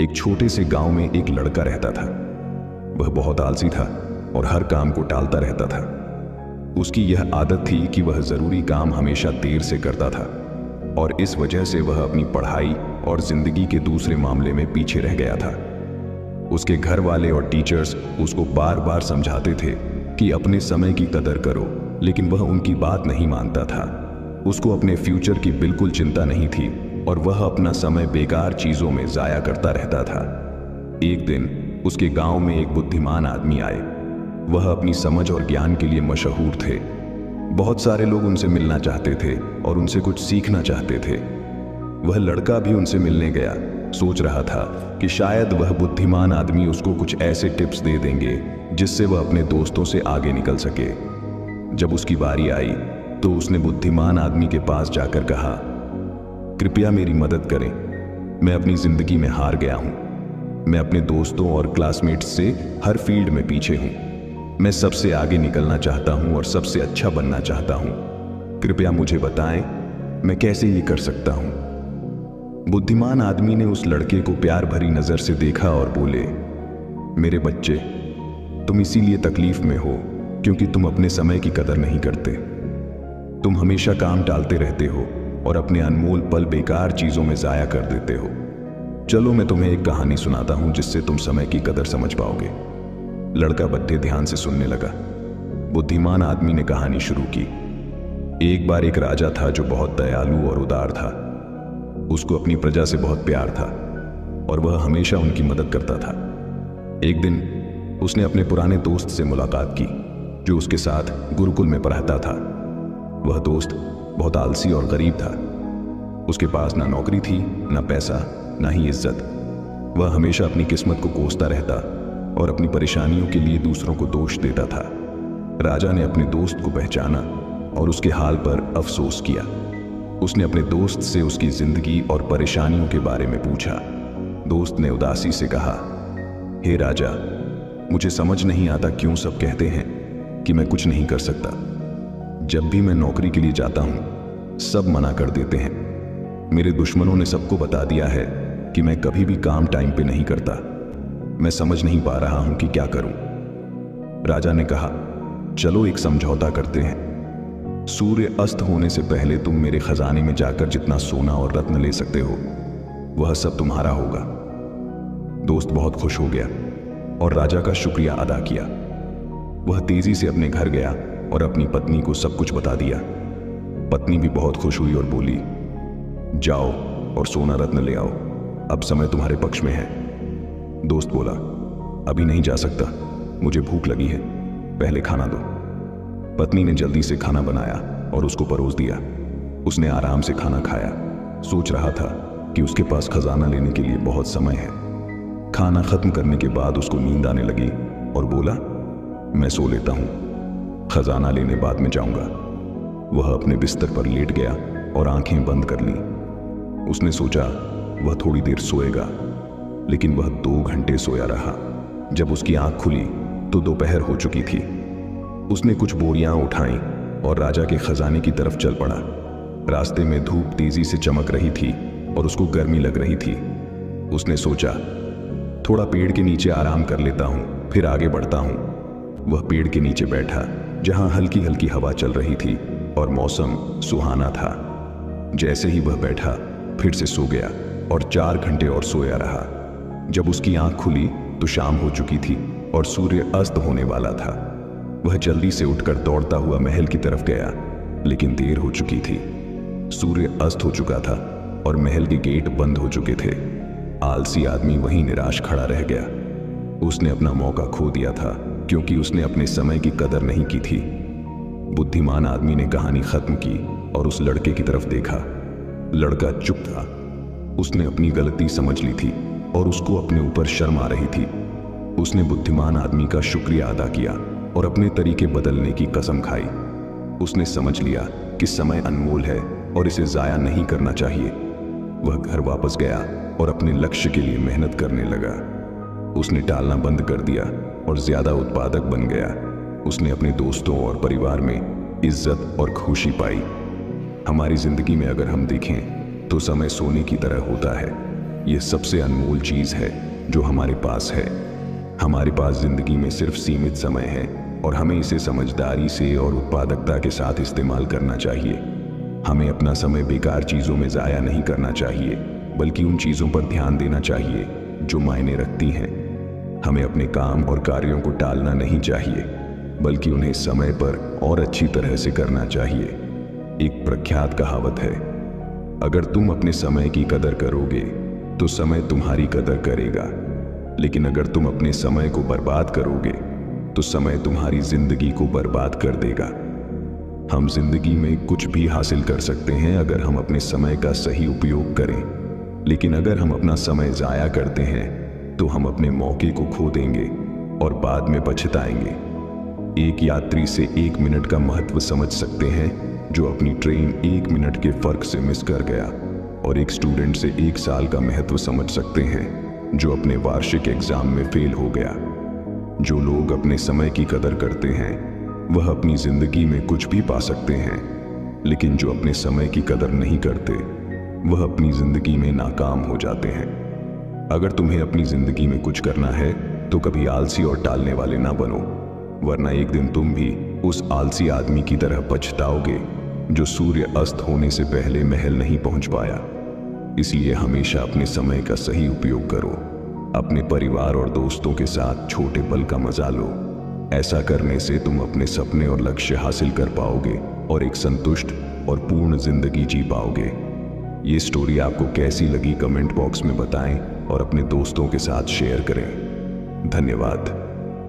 एक छोटे से गांव में एक लड़का रहता था। वह बहुत आलसी था और हर काम को टालता रहता था। उसकी यह आदत थी कि वह जरूरी काम हमेशा देर से करता था और इस वजह से वह अपनी पढ़ाई और जिंदगी के दूसरे मामले में पीछे रह गया था। उसके घर वाले और टीचर्स उसको बार बार समझाते थे कि अपने समय की कदर करो, लेकिन वह उनकी बात नहीं मानता था। उसको अपने फ्यूचर की बिल्कुल चिंता नहीं थी और वह अपना समय बेकार चीजों में जाया करता रहता था। एक दिन उसके गांव में एक बुद्धिमान आदमी आए। वह अपनी समझ और ज्ञान के लिए मशहूर थे। बहुत सारे लोग उनसे मिलना चाहते थे और उनसे कुछ सीखना चाहते थे। वह लड़का भी उनसे मिलने गया, सोच रहा था कि शायद वह बुद्धिमान आदमी उसको कुछ ऐसे टिप्स दे देंगे जिससे वह अपने दोस्तों से आगे निकल सके। जब उसकी बारी आई तो उसने बुद्धिमान आदमी के पास जाकर कहा, कृपया मेरी मदद करें, मैं अपनी जिंदगी में हार गया हूं। मैं अपने दोस्तों और क्लासमेट्स से हर फील्ड में पीछे हूं। मैं सबसे आगे निकलना चाहता हूं और सबसे अच्छा बनना चाहता हूं। कृपया मुझे बताएं, मैं कैसे ये कर सकता हूं। बुद्धिमान आदमी ने उस लड़के को प्यार भरी नजर से देखा और बोले, मेरे बच्चे, तुम इसीलिए तकलीफ में हो क्योंकि तुम अपने समय की कदर नहीं करते। तुम हमेशा काम टालते रहते हो और अपने अनमोल पल बेकार चीजों में जाया कर देते हो। चलो मैं तुम्हें एक कहानी सुनाता हूं जिससे तुम समय की कदर समझ पाओगे। लड़का बड़े ध्यान से सुनने लगा। बुद्धिमान आदमी ने कहानी शुरू की। एक बार एक राजा था जो बहुत दयालु और उदार था। उसको अपनी प्रजा से बहुत प्यार था और वह हमेशा उनकी मदद करता था। एक दिन उसने अपने पुराने दोस्त से मुलाकात की जो उसके साथ गुरुकुल में पढ़ता था। वह दोस्त बहुत आलसी और गरीब था। उसके पास ना नौकरी थी, ना पैसा, ना ही इज्जत। वह हमेशा अपनी किस्मत को कोसता रहता और अपनी परेशानियों के लिए दूसरों को दोष देता था। राजा ने अपने दोस्त को पहचाना और उसके हाल पर अफसोस किया। उसने अपने दोस्त से उसकी जिंदगी और परेशानियों के बारे में पूछा। दोस्त ने उदासी से कहा, हे राजा, मुझे समझ नहीं आता क्यों सब कहते हैं कि मैं कुछ नहीं कर सकता। जब भी मैं नौकरी के लिए जाता हूं, सब मना कर देते हैं। मेरे दुश्मनों ने सबको बता दिया है कि मैं कभी भी काम टाइम पे नहीं करता। मैं समझ नहीं पा रहा हूं कि क्या करूं। राजा ने कहा, चलो एक समझौता करते हैं। सूर्य अस्त होने से पहले तुम मेरे खजाने में जाकर जितना सोना और रत्न ले सकते हो, वह सब तुम्हारा होगा। दोस्त बहुत खुश हो गया और राजा का शुक्रिया अदा किया। वह तेजी से अपने घर गया और अपनी पत्नी को सब कुछ बता दिया। पत्नी भी बहुत खुश हुई और बोली, जाओ और सोना रत्न ले आओ, अब समय तुम्हारे पक्ष में है। दोस्त बोला, अभी नहीं जा सकता, मुझे भूख लगी है, पहले खाना दो। पत्नी ने जल्दी से खाना बनाया और उसको परोस दिया। उसने आराम से खाना खाया। सोच रहा था कि उसके पास खजाना लेने के लिए बहुत समय है। खाना खत्म करने के बाद उसको नींद आने लगी और बोला, मैं सो लेता हूं, खजाना लेने बाद में जाऊंगा। वह अपने बिस्तर पर लेट गया और आंखें बंद कर ली। उसने सोचा वह थोड़ी देर सोएगा, लेकिन वह 2 घंटे सोया रहा। जब उसकी आंख खुली तो दोपहर हो चुकी थी। उसने कुछ बोरियां उठाई और राजा के खजाने की तरफ चल पड़ा। रास्ते में धूप तेजी से चमक रही थी और उसको गर्मी लग रही थी। उसने सोचा, थोड़ा पेड़ के नीचे आराम कर लेता हूं, फिर आगे बढ़ता हूं। वह पेड़ के नीचे बैठा जहां हल्की हल्की हवा चल रही थी और मौसम सुहाना था। जैसे ही वह बैठा फिर से सो गया और 4 घंटे और सोया रहा। जब उसकी आंख खुली तो शाम हो चुकी थी और सूर्य अस्त होने वाला था। वह जल्दी से उठकर दौड़ता हुआ महल की तरफ गया, लेकिन देर हो चुकी थी। सूर्य अस्त हो चुका था और महल के गेट बंद हो चुके थे। आलसी आदमी वहीं निराश खड़ा रह गया। उसने अपना मौका खो दिया था क्योंकि उसने अपने समय की कदर नहीं की थी। बुद्धिमान आदमी ने कहानी खत्म की और उस लड़के की तरफ देखा। लड़का चुप था। उसने अपनी गलती समझ ली थी और उसको अपने ऊपर शर्म आ रही थी। उसने बुद्धिमान आदमी का शुक्रिया अदा किया और अपने तरीके बदलने की कसम खाई। उसने समझ लिया कि समय अनमोल है और इसे जाया नहीं करना चाहिए। वह घर वापस गया और अपने लक्ष्य के लिए मेहनत करने लगा। उसने टालना बंद कर दिया और ज्यादा उत्पादक बन गया। उसने अपने दोस्तों और परिवार में इज्जत और खुशी पाई। हमारी जिंदगी में अगर हम देखें तो समय सोने की तरह होता है। यह सबसे अनमोल चीज है जो हमारे पास है। हमारे पास जिंदगी में सिर्फ सीमित समय है और हमें इसे समझदारी से और उत्पादकता के साथ इस्तेमाल करना चाहिए। हमें अपना समय बेकार चीजों में जाया नहीं करना चाहिए, बल्कि उन चीजों पर ध्यान देना चाहिए जो मायने रखती हैं। हमें अपने काम और कार्यों को टालना नहीं चाहिए, बल्कि उन्हें समय पर और अच्छी तरह से करना चाहिए। एक प्रख्यात कहावत है, अगर तुम अपने समय की कदर करोगे तो समय तुम्हारी कदर करेगा, लेकिन अगर तुम अपने समय को बर्बाद करोगे तो समय तुम्हारी जिंदगी को बर्बाद कर देगा। हम जिंदगी में कुछ भी हासिल कर सकते हैं अगर हम अपने समय का सही उपयोग करें, लेकिन अगर हम अपना समय जाया करते हैं तो हम अपने मौके को खो देंगे और बाद में पछताएंगे। एक यात्री से 1 मिनट का महत्व समझ सकते हैं जो अपनी ट्रेन 1 मिनट के फर्क से मिस कर गया, और एक स्टूडेंट से 1 साल का महत्व समझ सकते हैं जो अपने वार्षिक एग्जाम में फेल हो गया। जो लोग अपने समय की कदर करते हैं वह अपनी जिंदगी में कुछ भी पा सकते हैं, लेकिन जो अपने समय की कदर नहीं करते वह अपनी जिंदगी में नाकाम हो जाते हैं। अगर तुम्हें अपनी जिंदगी में कुछ करना है तो कभी आलसी और टालने वाले ना बनो, वरना एक दिन तुम भी उस आलसी आदमी की तरह पछताओगे जो सूर्य अस्त होने से पहले महल नहीं पहुंच पाया। इसलिए हमेशा अपने समय का सही उपयोग करो। अपने परिवार और दोस्तों के साथ छोटे पल का मजा लो। ऐसा करने से तुम अपने सपने और लक्ष्य हासिल कर पाओगे और एक संतुष्ट और पूर्ण जिंदगी जी पाओगे। ये स्टोरी आपको कैसी लगी कमेंट बॉक्स में बताएं और अपने दोस्तों के साथ शेयर करें। धन्यवाद।